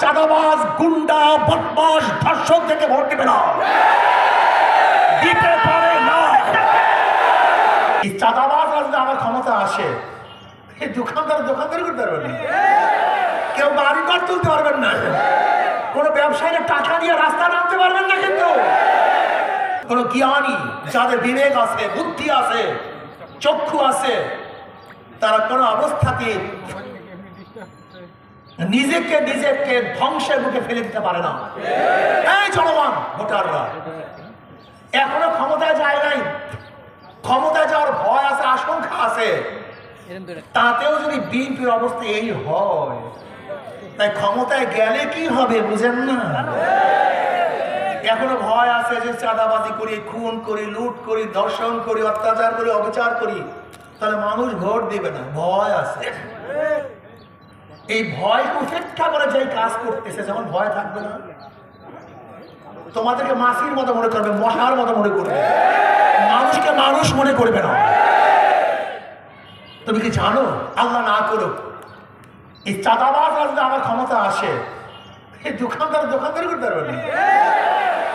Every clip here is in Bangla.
চাঁদাবাজ, গুন্ডা, বদমাশ, ধর্ষক থেকে ভোট দেবে না, দিতে পারে না। এই চাঁদাবাজ আসলে আমার ক্ষমতা আসে, এই দোকানদারি করতে পারবেন না, কেউ বাড়ি ঘর তুলতে পারবেন না, কোনো ব্যবসায়ীরা টাকা নিয়ে রাস্তা নামতে পারবেন না। কিন্তু কোনো জ্ঞানী, যাদের বিবেক আছে, বুদ্ধি আছে, চক্ষু আছে, তারা কোনো অবস্থাতে নিজেকে ধ্বংসের মুখে ফেলে দিতে পারে না। এই জনগণ, ভোটাররা এখনো ক্ষমতায় যায় নাই, ক্ষমতায় যাওয়ার ভয় আছে, আশঙ্কা আছে। তাতেও যদি বিএনপির অবস্থা এই হয়, তাই ক্ষমতায় গেলে কি হবে বুঝেন না? এখনো ভয় আছে যে চাঁদাবাজি করি, খুন করি, লুট করি, ধর্ষণ করি, অত্যাচার করি, অবিচার করি, তাহলে মানুষ ভোট দিবে না, ভয় আছে। এই ভয় উপেক্ষা করে যে কাজ করতেছে, যখন ভয় থাকবে না, তোমাদেরকে মাসির মতো মনে করবে, মশার মতো মনে করবে, মানুষকে মানুষ মনে করবে না। তুমি কি জানো, আল্লাহ না করুক, এই চাঁদাবাজ আসলে আমার ক্ষমতা আসে, এই দোকানদারি করতে পারবেন না,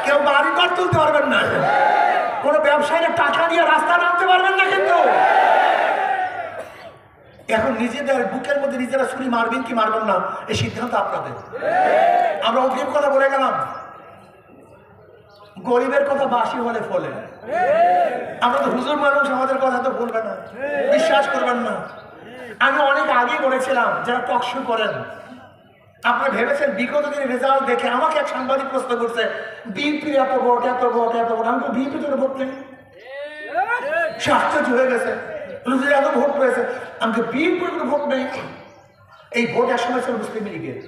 কেউ বাড়ি ঘর তুলতে পারবেন না, কোনো ব্যবসায়ীরা টাকা নিয়ে রাস্তা নামতে পারবেন না। কিন্তু এখন নিজেদের বুকের মধ্যে নিজেরা ছুরি মারবেন কি মারবেন না, এই সিদ্ধান্ত আপনাদের। আমরা অগ্রিম কথা বলে গেলাম, গরিবের কথা বাসি হলে ফলে। আমরা তো হুজুর মানুষ, আমাদের কথা তো বলবে না, বিশ্বাস করবেন না। আমি অনেক আগে বলেছিলাম, যারা টক শো করেন, আপনারা ভেবেছেন বিগত দিনের রেজাল্ট দেখে আমাকে এক সাংবাদিক প্রশ্ন করছে, বিএনপির এত ভোট, এত ভোট, এত ভোট। আমি তো বিএনপির ভোট নেই, সে আশ্চর্য হয়ে গেছে, এত ভোট পেয়েছে। আমাকে বিএনপির কোনো ভোট নেই। এই ভোট এক সময় ছিল মুসলিম লীগের,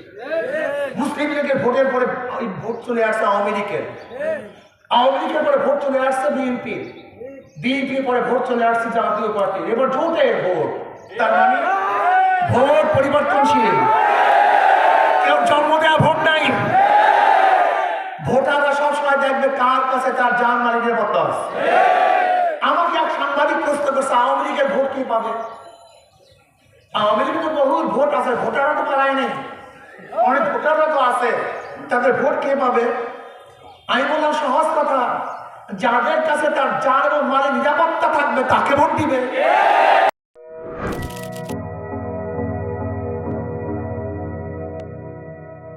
মুসলিম লীগের ভোটের পরে ওই ভোট চলে আসছে আওয়ামী লীগের, আওয়ামী লীগের পরে ভোট চলে আসছে বিএনপি, বিএনপির পরে ভোট চলে আসছে জাতীয় পার্টি। এবার জোটের ভোট, তার মানে ভোট পরিবর্তনশীল, কেউ জন্ম দেওয়া ভোট নাই। ভোটাররা সবসময় দেখবে কার কাছে তার জান মালিকের মতো আছে। আমাকে এক সাংবাদিক প্রশ্ন করছে, আওয়ামী লীগের ভোট কি পাবে? আওয়ামী লীগের তো বহু ভোট আছে, ভোটাররা তো পালায় নেই, অনেক ভোটাররা তো আছে, তাদের ভোট কে পাবে? আমি বললাম সহজ কথা, যাদের কাছে তার জান এবং মালের নিরাপত্তা থাকবে তাকে ভোট দিবে।